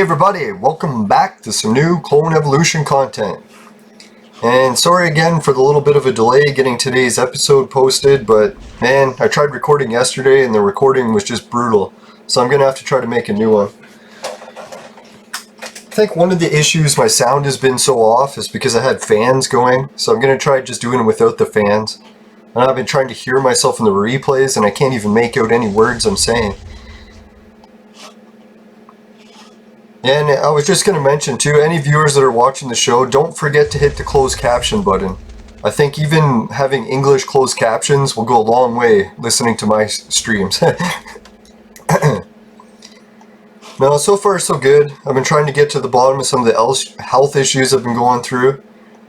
Hey everybody, welcome back to some new Clone Evolution content. And sorry again for the little bit of a delay getting today's episode posted, but man, I tried recording yesterday and the recording was just brutal. So I'm going to have to try to make a new one. I think one of the issues my sound has been so off is because I had fans going, so I'm going to try just doing it without the fans. And I've been trying to hear myself in the replays and I can't even make out any words I'm saying. And I was just going to mention too, any viewers that are watching the show, don't forget to hit the closed caption button. I think even having English closed captions will go a long way listening to my streams. Now, so far so good. I've been trying to get to the bottom of some of the health issues I've been going through.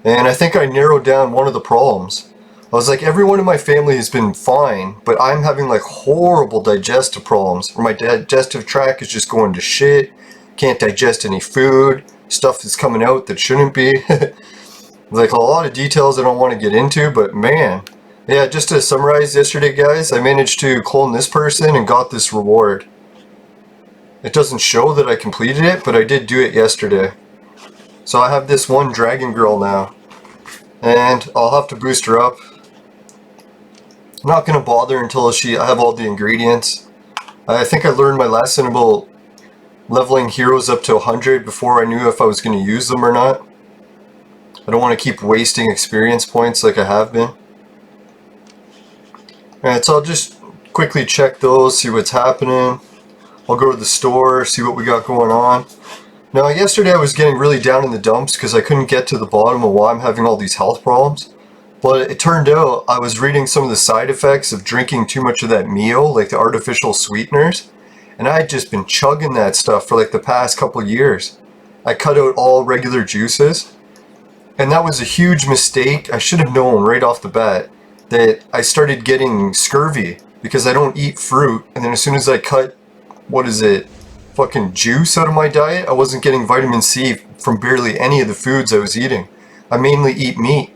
And I think I narrowed down one of the problems. I was like, everyone in my family has been fine, but I'm having like horrible digestive problems. Where my digestive tract is just going to shit. Can't digest any food, stuff is coming out that shouldn't be. Like a lot of details I don't want to get into, but man. Yeah, just to summarize yesterday guys, I managed to clone this person and got this reward. It doesn't show that I completed it, but I did do it yesterday. So I have this one dragon girl now. And I'll have to boost her up. I'm not going to bother until I have all the ingredients. I think I learned my lesson about leveling heroes up to 100 before I knew if I was going to use them or not. I don't want to keep wasting experience points like I have been. Alright, so I'll just quickly check those, see what's happening. I'll go to the store, see what we got going on. Now yesterday I was getting really down in the dumps because I couldn't get to the bottom of why I'm having all these health problems. But it turned out I was reading some of the side effects of drinking too much of that Mio, like the artificial sweeteners. And I had just been chugging that stuff for like the past couple years. I cut out all regular juices. And that was a huge mistake. I should have known right off the bat that I started getting scurvy because I don't eat fruit. And then as soon as I cut, fucking juice out of my diet, I wasn't getting vitamin C from barely any of the foods I was eating. I mainly eat meat.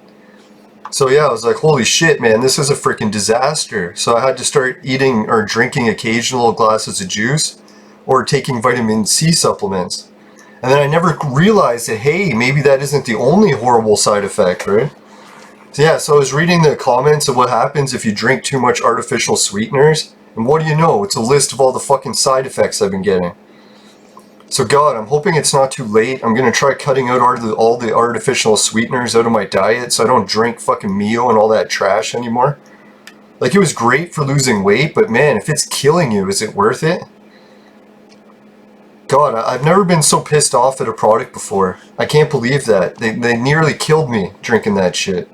So yeah, I was like, holy shit, man, this is a freaking disaster. So I had to start eating or drinking occasional glasses of juice or taking vitamin C supplements. And then I never realized that, hey, maybe that isn't the only horrible side effect, right? So yeah, so I was reading the comments of what happens if you drink too much artificial sweeteners. And what do you know? It's a list of all the fucking side effects I've been getting. So God, I'm hoping it's not too late. I'm going to try cutting out all the artificial sweeteners out of my diet so I don't drink fucking Mio and all that trash anymore. Like, it was great for losing weight, but man, if it's killing you, is it worth it? God, I've never been so pissed off at a product before. I can't believe that. They nearly killed me drinking that shit.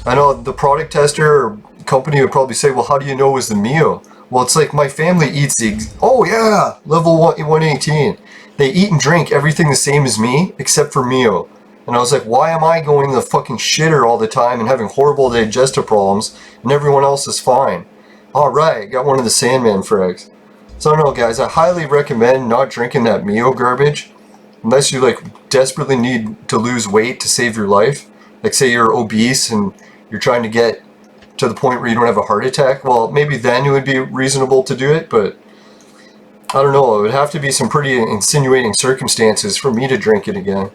I know the product tester or company would probably say, well, how do you know it was the Mio? Well, it's like my family eats oh yeah, level 118. They eat and drink everything the same as me, except for Mio. And I was like, why am I going the fucking shitter all the time and having horrible digestive problems, and everyone else is fine? Alright, got one of the Sandman frags. So I don't know guys, I highly recommend not drinking that Mio garbage, unless you like desperately need to lose weight to save your life. Like say you're obese and you're trying to get to the point where you don't have a heart attack, well, maybe then it would be reasonable to do it, but I don't know, it would have to be some pretty insinuating circumstances for me to drink it again.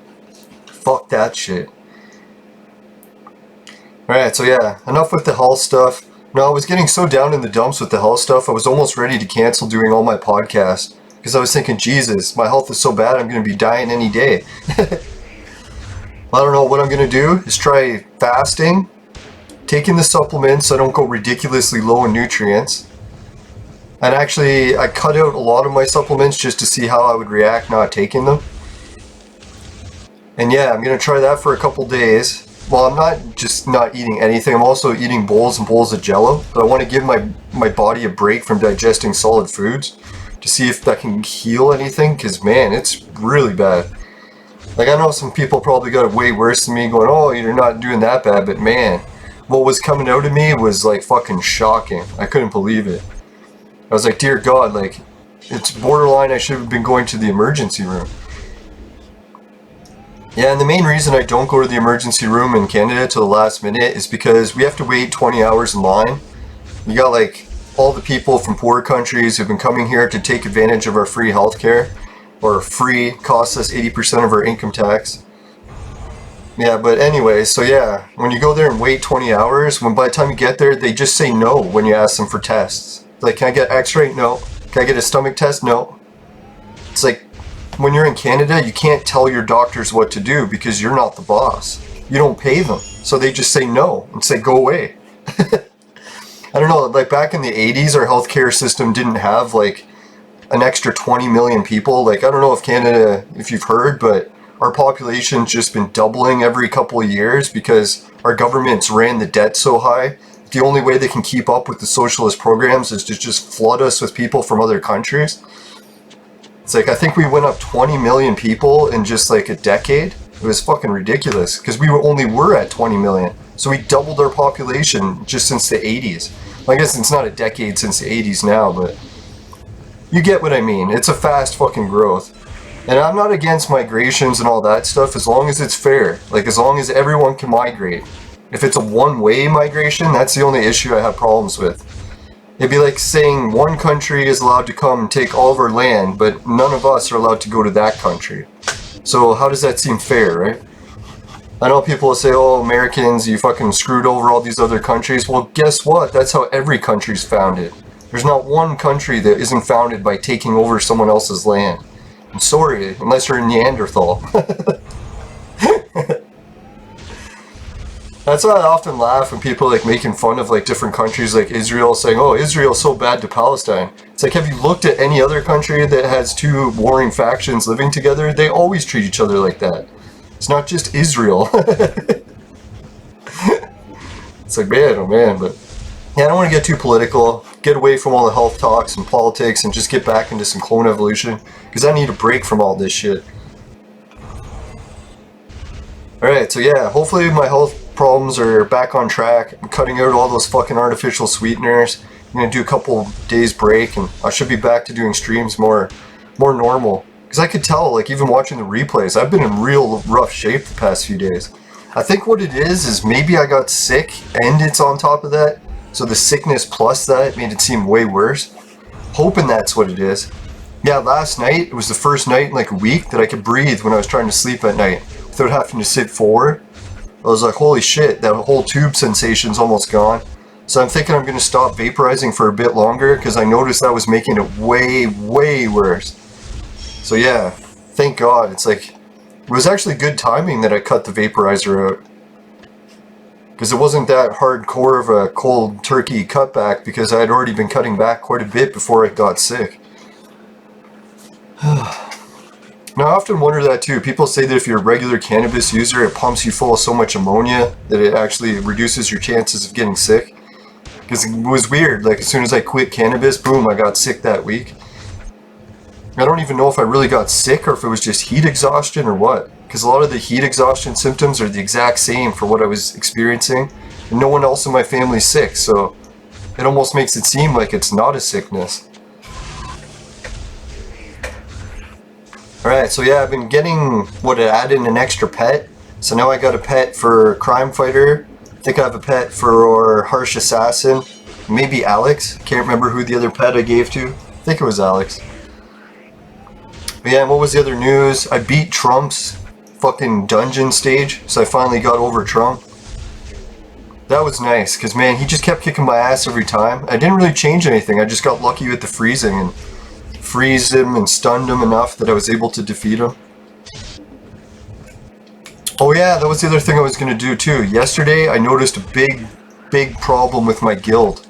Fuck that shit. Alright, so yeah, enough with the health stuff. No, I was getting so down in the dumps with the health stuff, I was almost ready to cancel doing all my podcasts, because I was thinking, Jesus, my health is so bad I'm going to be dying any day. I don't know, what I'm going to do is try fasting, taking the supplements so I don't go ridiculously low in nutrients. And actually, I cut out a lot of my supplements just to see how I would react not taking them. And yeah, I'm going to try that for a couple days. Well, I'm not just not eating anything, I'm also eating bowls and bowls of Jell-O. But I want to give my body a break from digesting solid foods to see if that can heal anything, because man, it's really bad. Like, I know some people probably got it way worse than me going, oh, you're not doing that bad, but man, what was coming out of me was like fucking shocking. I couldn't believe it. I was like, dear God, like, it's borderline I should have been going to the emergency room. Yeah, and the main reason I don't go to the emergency room in Canada till the last minute is because we have to wait 20 hours in line. You got like all the people from poor countries who've been coming here to take advantage of our free healthcare. or free, costs us 80% of our income tax. Yeah, but anyway, so yeah, when you go there and wait 20 hours, when by the time you get there, they just say no when you ask them for tests. Like, can I get x-ray? No. Can I get a stomach test? No. It's like, when you're in Canada, you can't tell your doctors what to do because you're not the boss. You don't pay them. So they just say no and say, go away. I don't know, like back in the 80s, our healthcare system didn't have like an extra 20 million people. Like, I don't know if Canada, if you've heard, but our population's just been doubling every couple of years because our governments ran the debt so high. The only way they can keep up with the socialist programs is to just flood us with people from other countries. It's like, I think we went up 20 million people in just like a decade. It was fucking ridiculous because we were at 20 million. So we doubled our population just since the 80s. I guess it's not a decade since the 80s now, but you get what I mean. It's a fast fucking growth. And I'm not against migrations and all that stuff as long as it's fair. Like, as long as everyone can migrate. If it's a one-way migration, that's the only issue I have problems with. It'd be like saying one country is allowed to come and take all of our land, but none of us are allowed to go to that country. So how does that seem fair, right? I know people will say, oh, Americans, you fucking screwed over all these other countries. Well, guess what? That's how every country's founded. There's not one country that isn't founded by taking over someone else's land. I'm sorry, unless you're a Neanderthal. That's why I often laugh when people like making fun of like different countries like Israel, saying, oh, Israel's so bad to Palestine. It's like, have you looked at any other country that has two warring factions living together? They always treat each other like that. It's not just Israel. It's like, man, oh man, but yeah, I don't want to get too political. Get away from all the health talks and politics and just get back into some clone evolution, because I need a break from all this shit. Alright, so yeah, hopefully my health problems are back on track. I'm cutting out all those fucking artificial sweeteners. I'm gonna do a couple days break and I should be back to doing streams more normal. Because I could tell, like, even watching the replays, I've been in real rough shape the past few days. I think what it is maybe I got sick and it's on top of that. So the sickness plus that made it seem way worse. Hoping that's what it is. Yeah, last night, it was the first night in like a week that I could breathe when I was trying to sleep at night without having to sit forward. I was like, holy shit, that whole tube sensation's almost gone. So I'm thinking I'm going to stop vaporizing for a bit longer because I noticed that was making it way, way worse. So yeah, thank God. It's like, it was actually good timing that I cut the vaporizer out. Because it wasn't that hardcore of a cold turkey cutback because I had already been cutting back quite a bit before I got sick. Now I often wonder that too. People say that if you're a regular cannabis user, it pumps you full of so much ammonia that it actually reduces your chances of getting sick. Because it was weird, like as soon as I quit cannabis, boom, I got sick that week. I don't even know if I really got sick or if it was just heat exhaustion or what. Because a lot of the heat exhaustion symptoms are the exact same for what I was experiencing. And no one else in my family's sick, so it almost makes it seem like it's not a sickness. Alright, so yeah, I've been getting, add in an extra pet. So now I got a pet for Crime Fighter. I think I have a pet for Harsh Assassin. Maybe Alex. Can't remember who the other pet I gave to. I think it was Alex. But yeah, and what was the other news? I beat Trump's fucking dungeon stage, so I finally got over Trump. That was nice, because man, he just kept kicking my ass every time. I didn't really change anything, I just got lucky with the freezing and freeze him and stunned him enough that I was able to defeat him. Oh yeah, that was the other thing I was going to do too. Yesterday I noticed a big problem with my guild.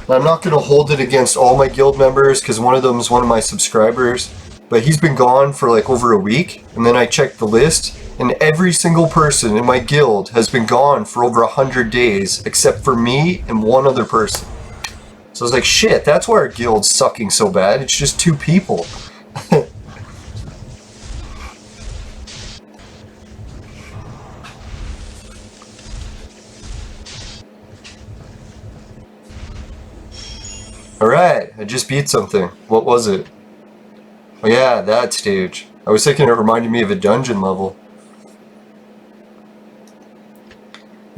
I'm not going to hold it against all my guild members because one of them is one of my subscribers, but he's been gone for like over a week, and then I checked the list and every single person in my guild has been gone for over 100 days except for me and one other person. So I was like, shit, that's why our guild's sucking so bad. It's just 2 people. Alright, I just beat something. What was it? Oh yeah, that stage. I was thinking it reminded me of a dungeon level.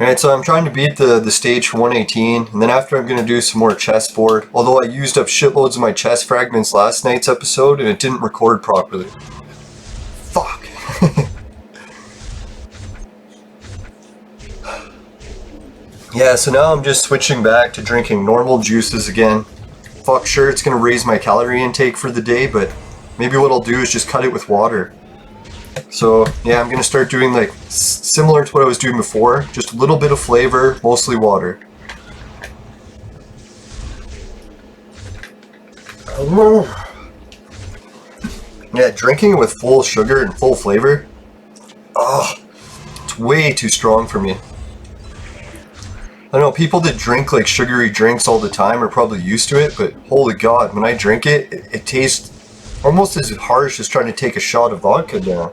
Alright, so I'm trying to beat the stage for 118, and then after I'm going to do some more chessboard, although I used up shitloads of my chess fragments last night's episode and it didn't record properly. Fuck. Yeah, so now I'm just switching back to drinking normal juices again. Fuck, sure, it's going to raise my calorie intake for the day, but maybe what I'll do is just cut it with water. So yeah, I'm going to start doing like similar to what I was doing before, just a little bit of flavor, mostly water. Yeah, drinking it with full sugar and full flavor, it's way too strong for me. I don't know, people that drink like sugary drinks all the time are probably used to it, but holy god, when I drink it, it tastes almost as harsh as trying to take a shot of vodka down.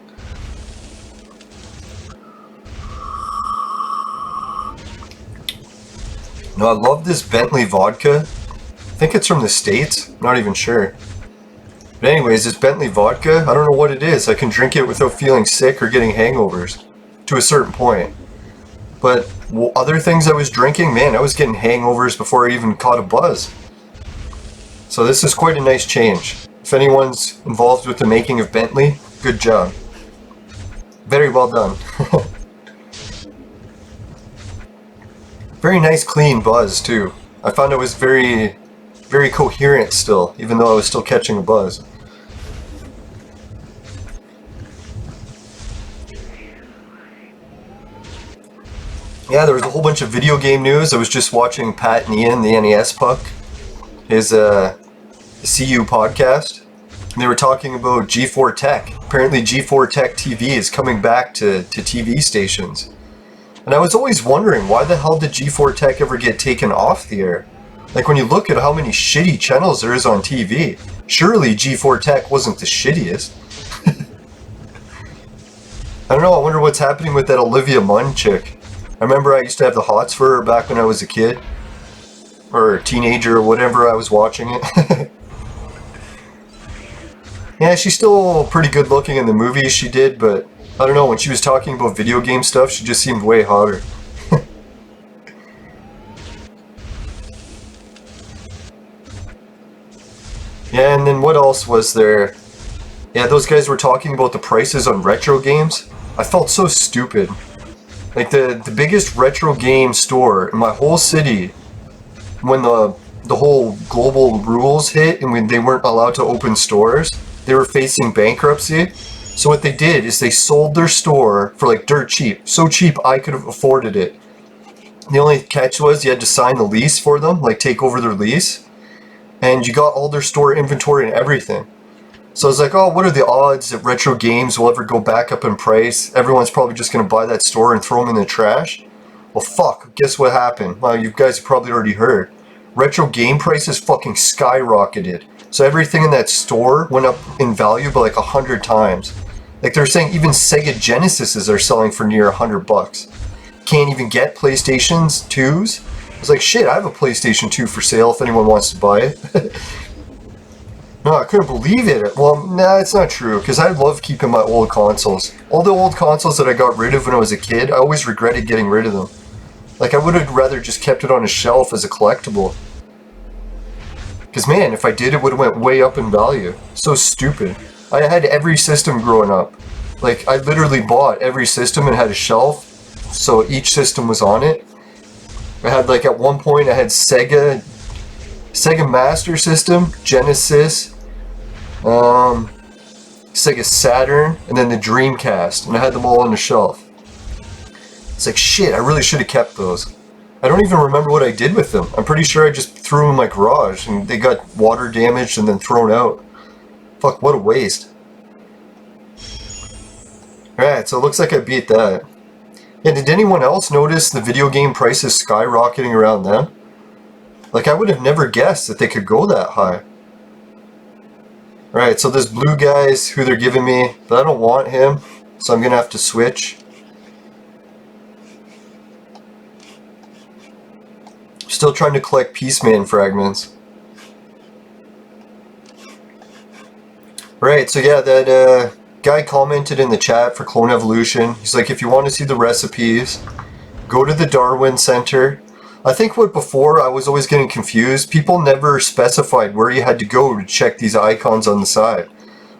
No, I love this Bentley vodka. I think it's from the States, I'm not even sure. But anyways, this Bentley vodka, I don't know what it is. I can drink it without feeling sick or getting hangovers, to a certain point. But other things I was drinking, man, I was getting hangovers before I even caught a buzz. So this is quite a nice change. If anyone's involved with the making of Bentley, good job. Very well done. Very nice clean buzz too. I found it was very coherent still, even though I was still catching a buzz. Yeah, there was a whole bunch of video game news. I was just watching Pat and Ian, the NES Puck, his CU podcast. And they were talking about G4 Tech. Apparently G4 Tech TV is coming back to TV stations. And I was always wondering, why the hell did G4 Tech ever get taken off the air? Like, when you look at how many shitty channels there is on TV, surely G4 Tech wasn't the shittiest. I don't know, I wonder what's happening with that Olivia Munn chick. I remember I used to have the hots for her back when I was a kid. Or a teenager or whatever I was watching it. Yeah, she's still pretty good looking in the movies she did, but I don't know, when she was talking about video game stuff, she just seemed way hotter. Yeah, and then what else was there? Yeah, those guys were talking about the prices on retro games. I felt so stupid. Like the biggest retro game store in my whole city, when the whole global rules hit and when they weren't allowed to open stores, they were facing bankruptcy. So what they did is they sold their store for like dirt cheap. So cheap I could have afforded it. The only catch was you had to sign the lease for them, like take over their lease. And you got all their store inventory and everything. So I was like, oh, what are the odds that retro games will ever go back up in price? Everyone's probably just going to buy that store and throw them in the trash. Well, fuck, guess what happened? Well, you guys have probably already heard. Retro game prices fucking skyrocketed. So everything in that store went up in value by like 100 times. Like they're saying even Sega Genesises are selling for near $100. Can't even get PlayStation's 2s. I was like, shit, I have a PlayStation 2 for sale if anyone wants to buy it. No, I couldn't believe it. Well, nah, it's not true, because I love keeping my old consoles. All the old consoles that I got rid of when I was a kid, I always regretted getting rid of them. Like, I would have rather just kept it on a shelf as a collectible. Because, man, if I did, it would have went way up in value. So stupid. I had every system growing up. Like, I literally bought every system and had a shelf, so each system was on it. I had, like, at one point, I had Sega Master System, Genesis, Sega Saturn, and then the Dreamcast, and I had them all on the shelf. It's like, shit, I really should have kept those. I don't even remember what I did with them. I'm pretty sure I just threw them in my garage, and they got water damaged and then thrown out. Fuck, what a waste. Alright, so it looks like I beat that. Yeah, did anyone else notice the video game prices skyrocketing around them? Like, I would have never guessed that they could go that high. Alright, so this blue guy's who they're giving me, but I don't want him, so I'm gonna have to switch. Still trying to collect Peaceman fragments. Right, so yeah, that guy commented in the chat for Clone Evolution. He's like, if you want to see the recipes, go to the Darwin Center. I think what before I was always getting confused, people never specified where you had to go to check these icons on the side.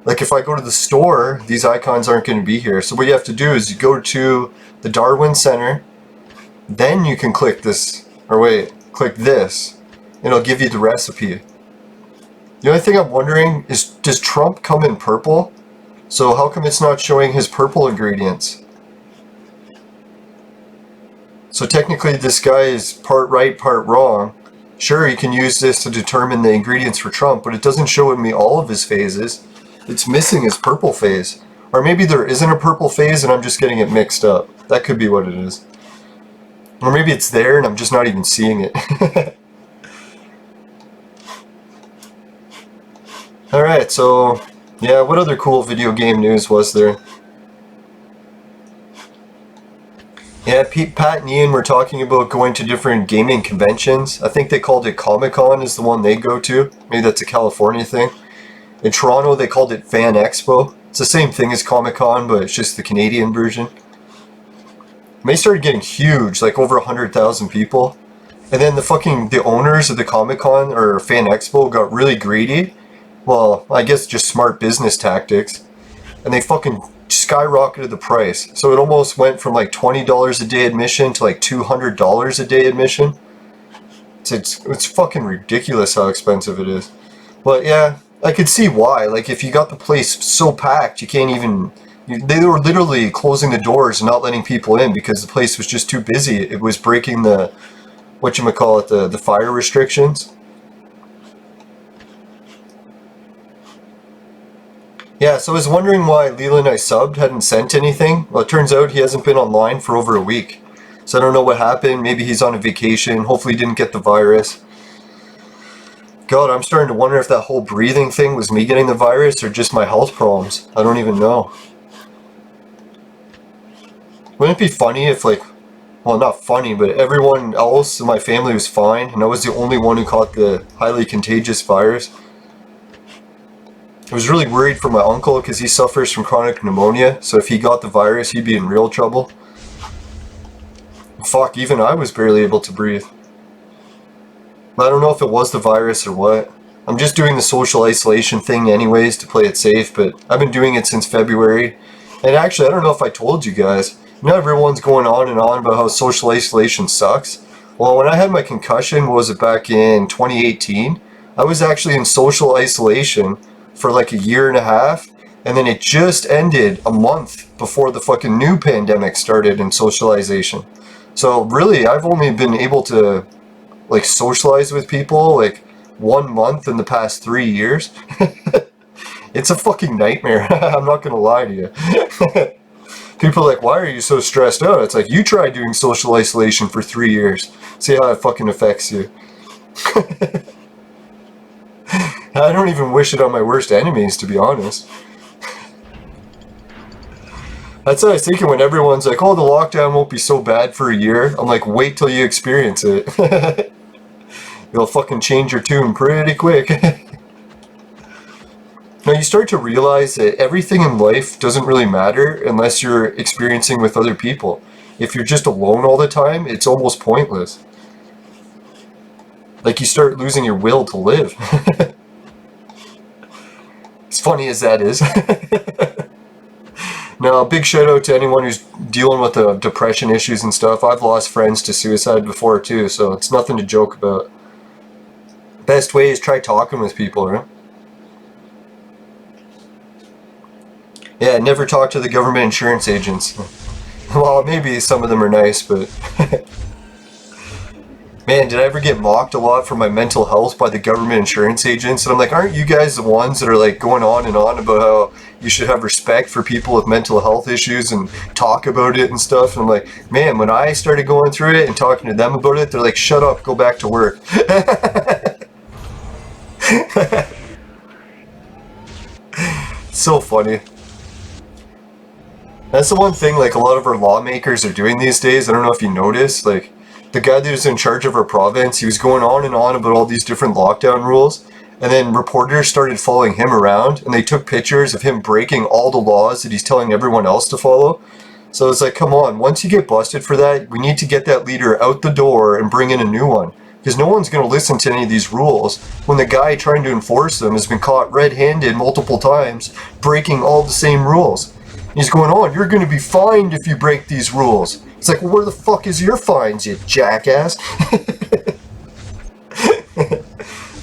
Like if I go to the store, these icons aren't going to be here. So what you have to do is you go to the Darwin Center, then you can click this, or wait, click this, and it'll give you the recipe. The only thing I'm wondering is, does Trump come in purple? So how come it's not showing his purple ingredients? So technically this guy is part right, part wrong. Sure, you can use this to determine the ingredients for Trump, but it doesn't show me all of his phases. It's missing his purple phase. Or maybe there isn't a purple phase and I'm just getting it mixed up. That could be what it is. Or maybe it's there and I'm just not even seeing it. Alright, so yeah, what other cool video game news was there? Yeah, Pat and Ian were talking about going to different gaming conventions. I think they called it Comic-Con is the one they go to. Maybe that's a California thing. In Toronto, they called it Fan Expo. It's the same thing as Comic-Con, but it's just the Canadian version. And they started getting huge, like over 100,000 people. And then the owners of the Comic-Con or Fan Expo got really greedy. Well, I guess just smart business tactics. And they fucking skyrocketed the price. So it almost went from like $20 a day admission to like $200 a day admission. It's fucking ridiculous how expensive it is. But yeah, I could see why. Like if you got the place so packed, you can't even... They were literally closing the doors and not letting people in because the place was just too busy. It was breaking the, whatchamacallit, the fire restrictions. Yeah, so I was wondering why Leland I subbed hadn't sent anything. Well, it turns out he hasn't been online for over a week. So I don't know what happened. Maybe he's on a vacation. Hopefully he didn't get the virus. God, I'm starting to wonder if that whole breathing thing was me getting the virus or just my health problems. I don't even know. Wouldn't it be funny if, like, well, not funny, but everyone else in my family was fine and I was the only one who caught the highly contagious virus? I was really worried for my uncle because he suffers from chronic pneumonia, so if he got the virus, he'd be in real trouble. Fuck, even I was barely able to breathe. I don't know if it was the virus or what. I'm just doing the social isolation thing anyways to play it safe, but I've been doing it since February. And actually, I don't know if I told you guys. You know, everyone's going on and on about how social isolation sucks. Well, when I had my concussion, what was it, back in 2018? I was actually in social isolation for like a year and a half, and then it just ended a month before the fucking new pandemic started in socialization. So really, I've only been able to like socialize with people like 1 month in the past 3 years. It's a fucking nightmare. I'm not gonna lie to you. People are like, why are you so stressed out? It's like, you try doing social isolation for 3 years. See how it fucking affects you. I don't even wish it on my worst enemies, to be honest. That's what I was thinking when everyone's like, oh, the lockdown won't be so bad for a year. I'm like, wait till you experience it. You'll fucking change your tune pretty quick. Now you start to realize that everything in life doesn't really matter unless you're experiencing with other people. If you're just alone all the time, it's almost pointless. Like you start losing your will to live. As funny as that is. Now, big shout out to anyone who's dealing with the depression issues and stuff. I've lost friends to suicide before too, so it's nothing to joke about. Best way is try talking with people, right? Yeah, never talk to the government insurance agents. Well, maybe some of them are nice, but... Man, did I ever get mocked a lot for my mental health by the government insurance agents? And I'm like, aren't you guys the ones that are like going on and on about how you should have respect for people with mental health issues and talk about it and stuff? And I'm like, man, when I started going through it and talking to them about it, they're like, shut up, go back to work. So funny. That's the one thing, like, a lot of our lawmakers are doing these days. I don't know if you noticed, like, the guy that was in charge of our province, he was going on and on about all these different lockdown rules, and then reporters started following him around, and they took pictures of him breaking all the laws that he's telling everyone else to follow. So it's like, come on, once you get busted for that, we need to get that leader out the door and bring in a new one. Because no one's going to listen to any of these rules when the guy trying to enforce them has been caught red-handed multiple times, breaking all the same rules. He's going, oh, you're going to be fined if you break these rules. It's like, well, where the fuck is your fines, you jackass?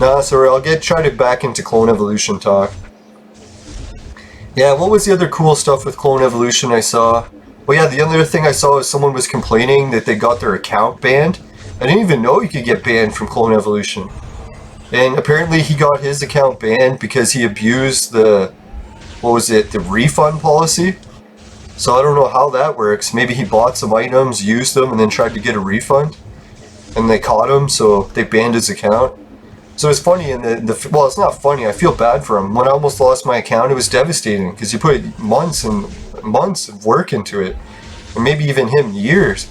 Nah, sorry, I'll try to back into Clone Evolution talk. Yeah, what was the other cool stuff with Clone Evolution I saw? Well, yeah, the other thing I saw is someone was complaining that they got their account banned. I didn't even know you could get banned from Clone Evolution. And apparently he got his account banned because he abused the refund policy. So I don't know how that works. Maybe he bought some items, used them, and then tried to get a refund. And they caught him, so they banned his account. So it's funny, and well, it's not funny, I feel bad for him. When I almost lost my account, it was devastating, because you put months and months of work into it. And maybe even him, years.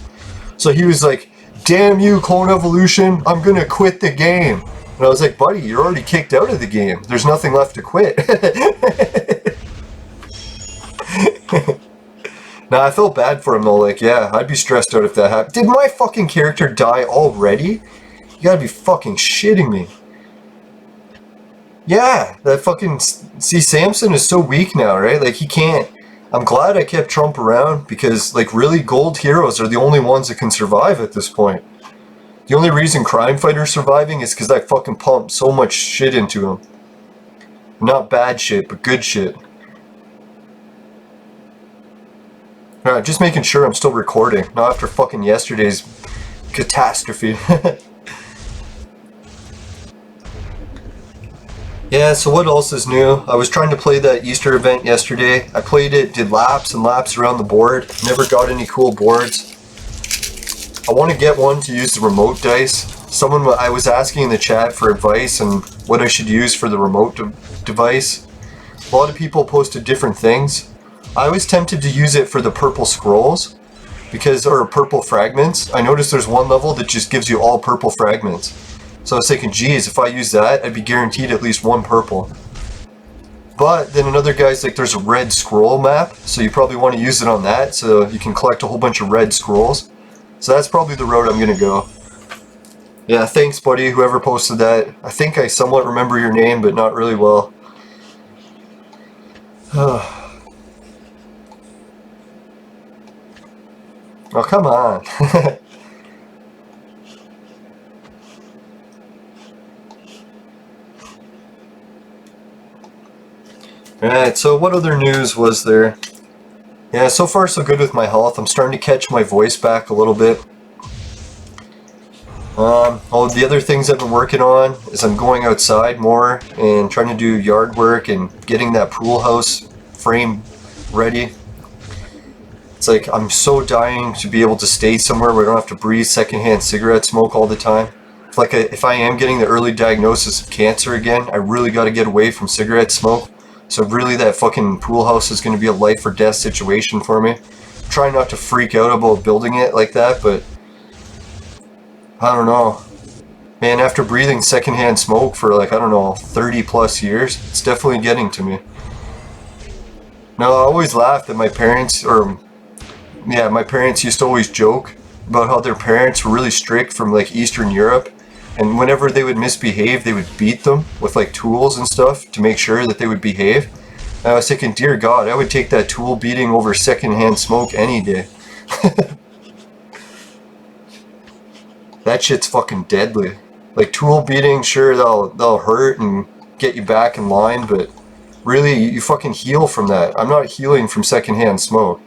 So he was like, damn you, Clone Evolution, I'm gonna quit the game. And I was like, buddy, you're already kicked out of the game. There's nothing left to quit. Nah, I felt bad for him though, like, yeah, I'd be stressed out if that happened. Did my fucking character die already? You gotta be fucking shitting me. Yeah, that fucking... See, Samson is so weak now, right? Like, he can't... I'm glad I kept Trump around, because, like, really, gold heroes are the only ones that can survive at this point. The only reason Crime Fighter's surviving is because I fucking pumped so much shit into him. Not bad shit, but good shit. Alright, just making sure I'm still recording, not after fucking yesterday's catastrophe. Yeah, so what else is new? I was trying to play that Easter event yesterday. I played it, did laps and laps around the board. Never got any cool boards. I want to get one to use the remote dice. I was asking in the chat for advice on what I should use for the remote device. A lot of people posted different things. I was tempted to use it for the purple scrolls, or purple fragments. I noticed there's one level that just gives you all purple fragments. So I was thinking, geez, if I use that, I'd be guaranteed at least one purple. But then another guy's like, there's a red scroll map, so you probably want to use it on that, so you can collect a whole bunch of red scrolls. So that's probably the route I'm going to go. Yeah, thanks, buddy, whoever posted that. I think I somewhat remember your name, but not really well. Oh, come on. Alright, so what other news was there? Yeah, so far so good with my health. I'm starting to catch my voice back a little bit. The other things I've been working on is I'm going outside more and trying to do yard work and getting that pool house frame ready. It's like I'm so dying to be able to stay somewhere where I don't have to breathe secondhand cigarette smoke all the time. If I am getting the early diagnosis of cancer again, I really got to get away from cigarette smoke. So really that fucking pool house is going to be a life or death situation for me. I'm trying not to freak out about building it like that, but I don't know. Man, after breathing secondhand smoke for 30 plus years, it's definitely getting to me. Now, I always laughed at my parents, my parents used to always joke about how their parents were really strict from Eastern Europe. And whenever they would misbehave, they would beat them with tools and stuff to make sure that they would behave. And I was thinking, dear God, I would take that tool beating over secondhand smoke any day. That shit's fucking deadly. Tool beating, sure, they'll hurt and get you back in line, but really, you fucking heal from that. I'm not healing from secondhand smoke.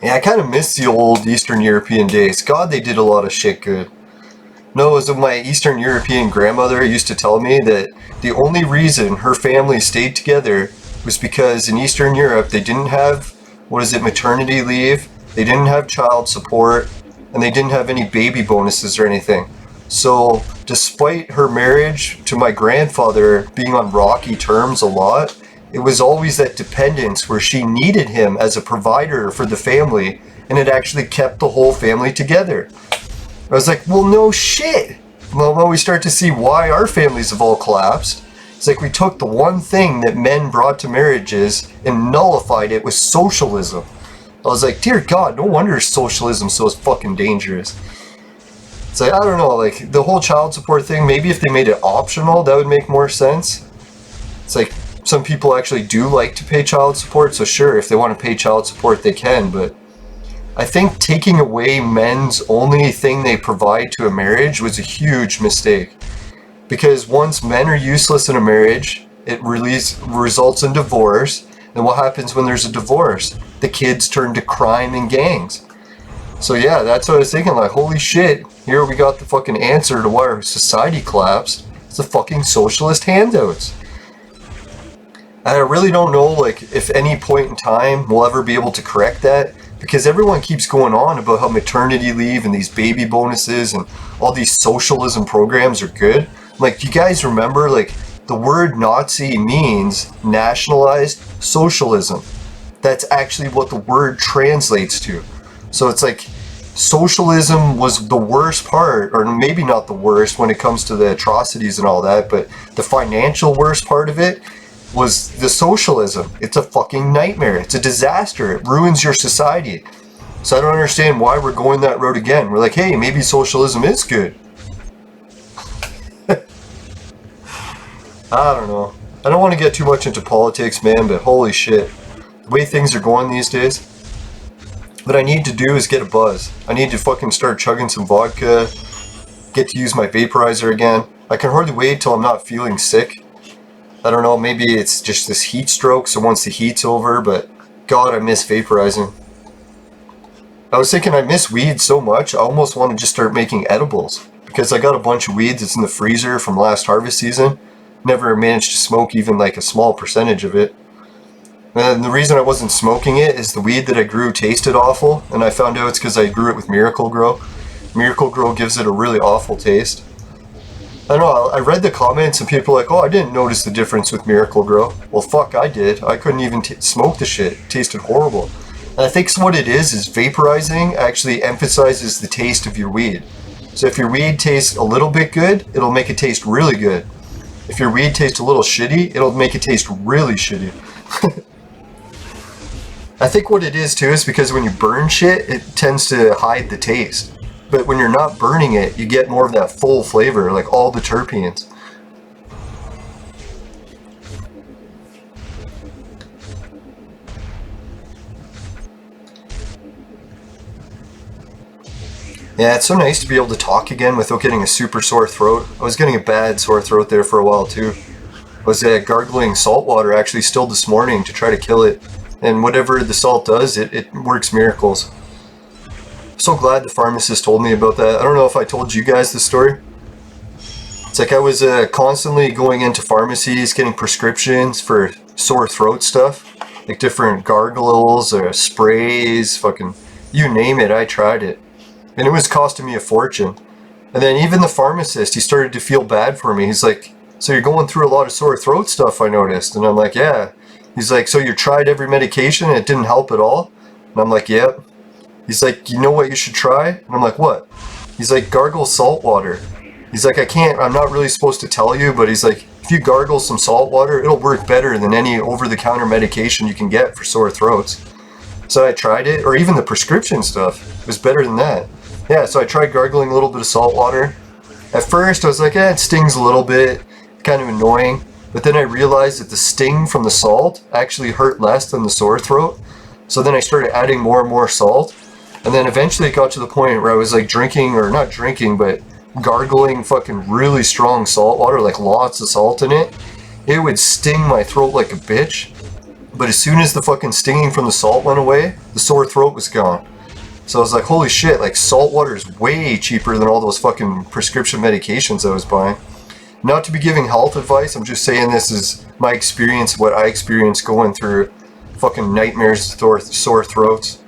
Yeah, I kind of miss the old Eastern European days. God, they did a lot of shit good. No, it was my Eastern European grandmother used to tell me that the only reason her family stayed together was because in Eastern Europe they didn't have, maternity leave, they didn't have child support, and they didn't have any baby bonuses or anything. So, despite her marriage to my grandfather being on rocky terms a lot, it was always that dependence where she needed him as a provider for the family, and it actually kept the whole family together. I was like, well, no shit. Well, we start to see why our families have all collapsed. It's like we took the one thing that men brought to marriages and nullified it with socialism. I was like, dear God, no wonder socialism's so fucking dangerous. It's like, I don't know, like, the whole child support thing, maybe if they made it optional, that would make more sense. It's like, some people actually do like to pay child support, so sure, if they want to pay child support, they can, but I think taking away men's only thing they provide to a marriage was a huge mistake. Because once men are useless in a marriage, it results in divorce, and what happens when there's a divorce? The kids turn to crime and gangs. So yeah, that's what I was thinking, like, holy shit, here we got the fucking answer to why our society collapsed. It's the fucking socialist handouts. And I really don't know, like, if any point in time we'll ever be able to correct that, because everyone keeps going on about how maternity leave and these baby bonuses and all these socialism programs are good. Like, do you guys remember, like, the word Nazi means nationalized socialism. That's actually what the word translates to. So it's like, socialism was the worst part, or maybe not the worst when it comes to the atrocities and all that, but the financial worst part of it was the socialism. It's a fucking nightmare. It's a disaster. It ruins your society. So I don't understand why we're going that road again. We're like, hey, maybe socialism is good. I don't know. I don't want to get too much into politics, man, but holy shit. The way things are going these days. What I need to do is get a buzz. I need to fucking start chugging some vodka, get to use my vaporizer again. I can hardly wait till I'm not feeling sick. I don't know, maybe it's just this heat stroke, so once the heat's over, but God, I miss vaporizing. I was thinking I miss weed so much, I almost want to just start making edibles. Because I got a bunch of weed that's in the freezer from last harvest season. Never managed to smoke even like a small percentage of it. And the reason I wasn't smoking it is the weed that I grew tasted awful, and I found out it's because I grew it with Miracle Grow. Miracle Grow gives it a really awful taste. I don't know, I read the comments and people are like, oh, I didn't notice the difference with Miracle Grow. Well, fuck, I did. I couldn't even smoke the shit. It tasted horrible. And I think what it is vaporizing actually emphasizes the taste of your weed. So if your weed tastes a little bit good, it'll make it taste really good. If your weed tastes a little shitty, it'll make it taste really shitty. I think what it is too is because when you burn shit, it tends to hide the taste. But when you're not burning it, you get more of that full flavor, like all the terpenes. Yeah, it's so nice to be able to talk again without getting a super sore throat. I was getting a bad sore throat there for a while too. I was gargling salt water actually still this morning to try to kill it. And whatever the salt does, it works miracles. I'm so glad the pharmacist told me about that. I don't know if I told you guys this story. It's like I was constantly going into pharmacies getting prescriptions for sore throat stuff. Like different gargles or sprays, fucking, you name it, I tried it. And it was costing me a fortune. And then even the pharmacist, he started to feel bad for me. He's like, so you're going through a lot of sore throat stuff, I noticed. And I'm like, yeah. He's like, so you tried every medication and it didn't help at all? And I'm like, yep. He's like, you know what you should try? And I'm like, what? He's like, gargle salt water. He's like, I'm not really supposed to tell you, but he's like, if you gargle some salt water, it'll work better than any over-the-counter medication you can get for sore throats. So I tried it, or even the prescription stuff. It was better than that. Yeah, so I tried gargling a little bit of salt water. At first, I was like, it stings a little bit, kind of annoying. But then I realized that the sting from the salt actually hurt less than the sore throat. So then I started adding more and more salt. And then eventually it got to the point where I was like drinking, or not drinking, but gargling fucking really strong salt water, like lots of salt in it. It would sting my throat like a bitch. But as soon as the fucking stinging from the salt went away, the sore throat was gone. So I was like, holy shit, like salt water is way cheaper than all those fucking prescription medications I was buying. Not to be giving health advice, I'm just saying this is my experience, what I experienced going through fucking nightmares, sore throats.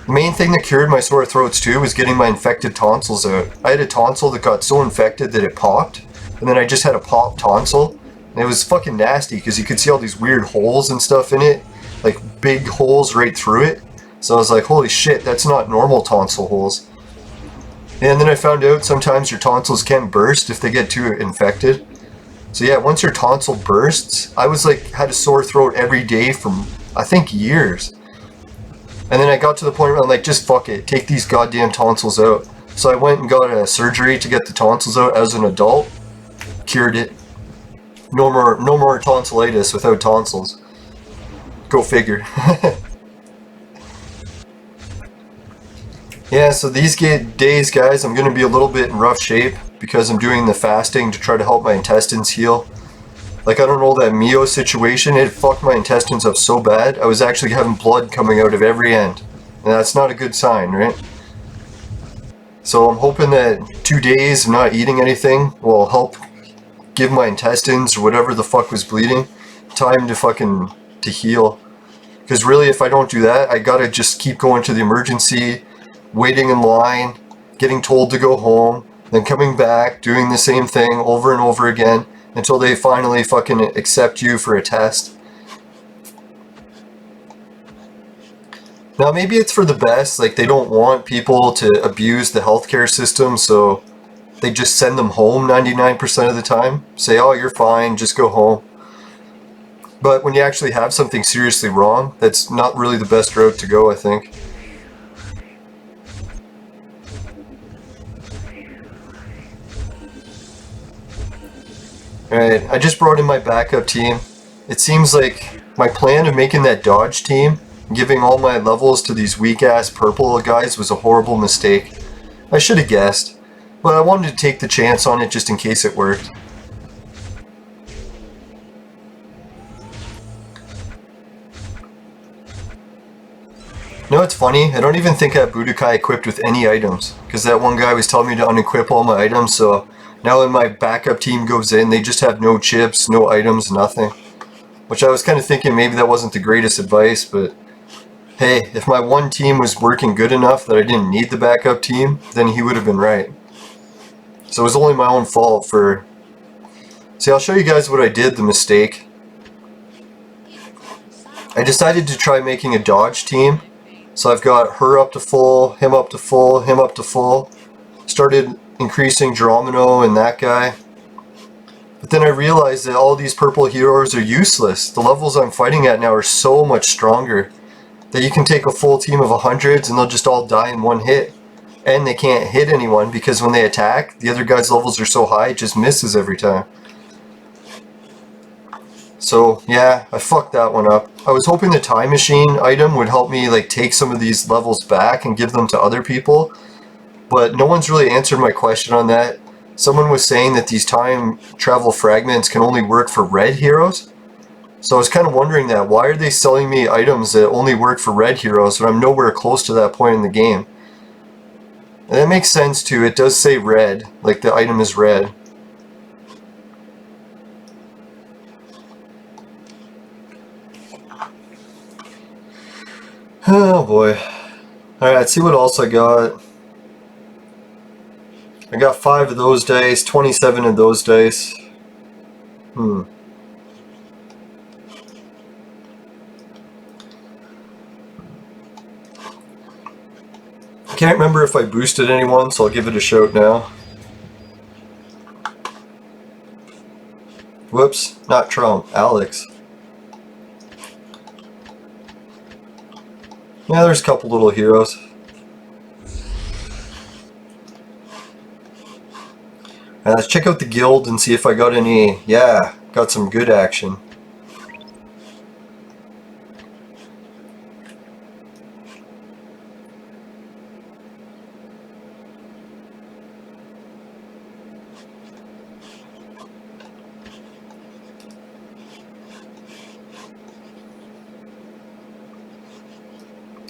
The main thing that cured my sore throats too was getting my infected tonsils out. I had a tonsil that got so infected that it popped, and then I just had a popped tonsil. And it was fucking nasty because you could see all these weird holes and stuff in it, like big holes right through it. So I was like, holy shit, that's not normal tonsil holes. And then I found out sometimes your tonsils can burst if they get too infected. So yeah, once your tonsil bursts, I was like, had a sore throat every day for, I think, years. And then I got to the point where I'm like, just fuck it, take these goddamn tonsils out. So I went and got a surgery to get the tonsils out as an adult. Cured it. No more tonsillitis without tonsils. Go figure. Yeah, so these days, guys, I'm going to be a little bit in rough shape because I'm doing the fasting to try to help my intestines heal. Like, I don't know, that Mio situation, it fucked my intestines up so bad, I was actually having blood coming out of every end. And that's not a good sign, right? So I'm hoping that 2 days of not eating anything will help give my intestines, or whatever the fuck was bleeding, time to heal. Because really, if I don't do that, I gotta just keep going to the emergency, waiting in line, getting told to go home, then coming back, doing the same thing over and over again, until they finally fucking accept you for a test. Now maybe it's for the best, like they don't want people to abuse the healthcare system, so they just send them home 99% of the time. Say, oh, you're fine, just go home. But when you actually have something seriously wrong, that's not really the best route to go, I think. Alright, I just brought in my backup team. It seems like my plan of making that dodge team, giving all my levels to these weak-ass purple guys, was a horrible mistake. I should have guessed, but I wanted to take the chance on it just in case it worked. No, it's funny, I don't even think I have Budokai equipped with any items, because that one guy was telling me to unequip all my items, so now when my backup team goes in, they just have no chips, no items, nothing. Which I was kind of thinking maybe that wasn't the greatest advice, but hey, if my one team was working good enough that I didn't need the backup team, then he would have been right. So it was only my own fault for... See, I'll show you guys what I did, the mistake. I decided to try making a dodge team. So I've got her up to full, him up to full, him up to full. Started increasing Geronimo and that guy. But then I realized that all these purple heroes are useless. The levels I'm fighting at now are so much stronger that you can take a full team of 100s and they'll just all die in one hit. And they can't hit anyone because when they attack, the other guy's levels are so high it just misses every time. So yeah, I fucked that one up. I was hoping the time machine item would help me like take some of these levels back and give them to other people. But no one's really answered my question on that. Someone was saying that these time travel fragments can only work for red heroes. So I was kind of wondering that. Why are they selling me items that only work for red heroes when I'm nowhere close to that point in the game? And that makes sense too. It does say red, like the item is red. Oh boy. Alright, let's see what else I got. I got 5 of those dice, 27 of those dice. I can't remember if I boosted anyone, so I'll give it a shout now. Whoops, not Trump, Alex. Yeah, there's a couple little heroes. Let's check out the guild and see if I got any... Yeah, got some good action.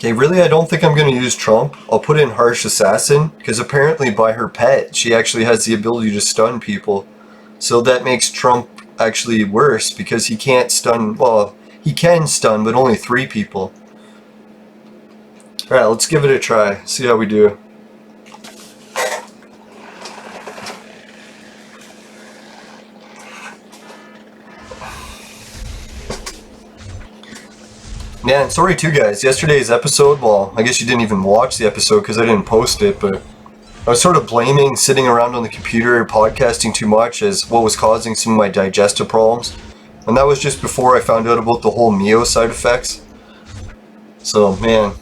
Okay, really I don't think I'm going to use Trump. I'll put in Harsh Assassin, because apparently by her pet, she actually has the ability to stun people. So that makes Trump actually worse, because he can't stun, well, he can stun, but only 3 people. Alright, let's give it a try, see how we do. Man, sorry too guys, yesterday's episode, well, I guess you didn't even watch the episode because I didn't post it, but I was sort of blaming sitting around on the computer podcasting too much as what was causing some of my digestive problems. And that was just before I found out about the whole Mio side effects. So, man.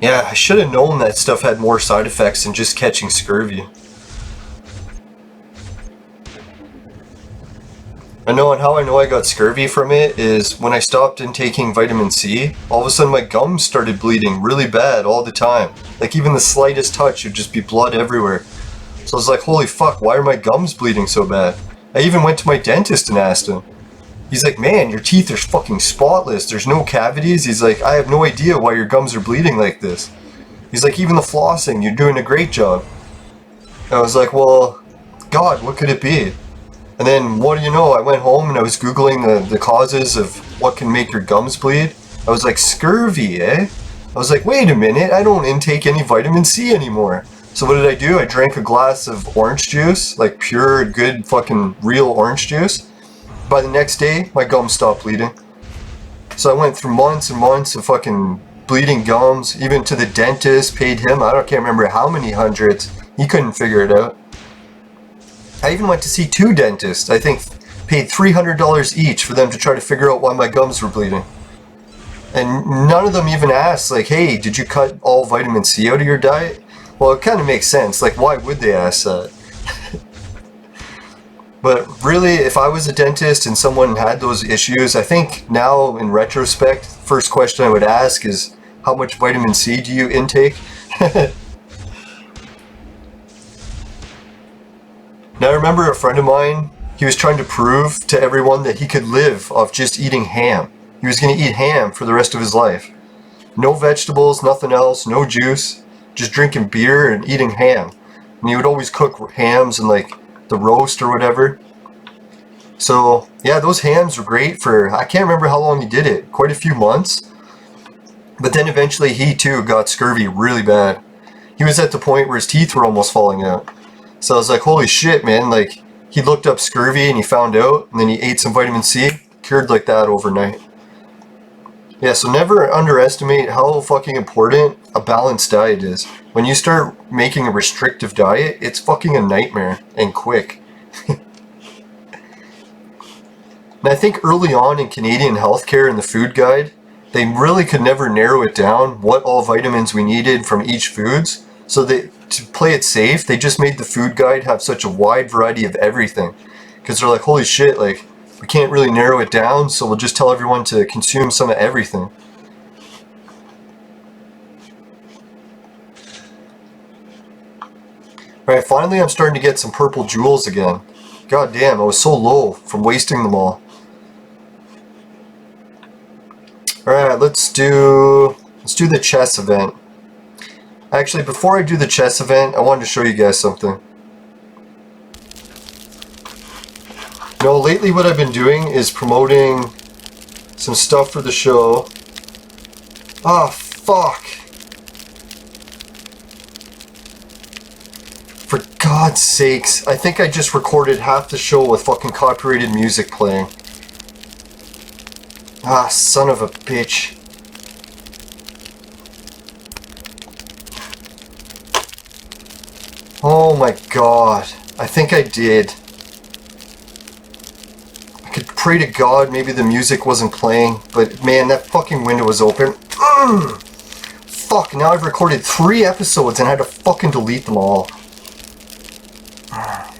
Yeah, I should have known that stuff had more side effects than just catching scurvy. And how I know I got scurvy from it is when I stopped taking vitamin C, all of a sudden my gums started bleeding really bad all the time. Like even the slightest touch would just be blood everywhere. So I was like, holy fuck, why are my gums bleeding so bad? I even went to my dentist and asked him. He's like, man, your teeth are fucking spotless. There's no cavities. He's like, I have no idea why your gums are bleeding like this. He's like, even the flossing, you're doing a great job. And I was like, well, God, what could it be? And then, what do you know, I went home and I was Googling the causes of what can make your gums bleed. I was like, scurvy, eh? I was like, wait a minute, I don't intake any vitamin C anymore. So what did I do? I drank a glass of orange juice, like pure, good, fucking real orange juice. By the next day, my gums stopped bleeding. So I went through months and months of fucking bleeding gums, even to the dentist, paid him, can't remember how many hundreds. He couldn't figure it out. I even went to see 2 dentists, I think paid $300 each for them to try to figure out why my gums were bleeding. And none of them even asked, like, hey, did you cut all vitamin C out of your diet? Well, it kind of makes sense, like, why would they ask that? But really, if I was a dentist and someone had those issues, I think now, in retrospect, first question I would ask is, how much vitamin C do you intake? Now I remember a friend of mine, he was trying to prove to everyone that he could live off just eating ham. He was going to eat ham for the rest of his life. No vegetables, nothing else, no juice, just drinking beer and eating ham. And he would always cook hams and like the roast or whatever. So yeah, those hams were great for, I can't remember how long he did it, quite a few months. But then eventually he too got scurvy really bad. He was at the point where his teeth were almost falling out. So I was like, holy shit, man, like, he looked up scurvy and he found out, and then he ate some vitamin C, cured like that overnight. Yeah, so never underestimate how fucking important a balanced diet is. When you start making a restrictive diet, it's fucking a nightmare, and quick. And I think early on in Canadian healthcare in the food guide, they really could never narrow it down what all vitamins we needed from each foods, so to play it safe, they just made the food guide have such a wide variety of everything. Because they're like, holy shit, like, we can't really narrow it down, so we'll just tell everyone to consume some of everything. Alright, finally I'm starting to get some purple jewels again. God damn, I was so low from wasting them all. Alright, let's do the chess event. Actually, before I do the chess event, I wanted to show you guys something. You know, lately what I've been doing is promoting some stuff for the show. Ah, fuck. For God's sakes, I think I just recorded half the show with fucking copyrighted music playing. Ah, son of a bitch. Oh my God, I think I did. I could pray to God maybe the music wasn't playing, but man, that fucking window was open. Fuck, now I've recorded 3 episodes and I had to fucking delete them all.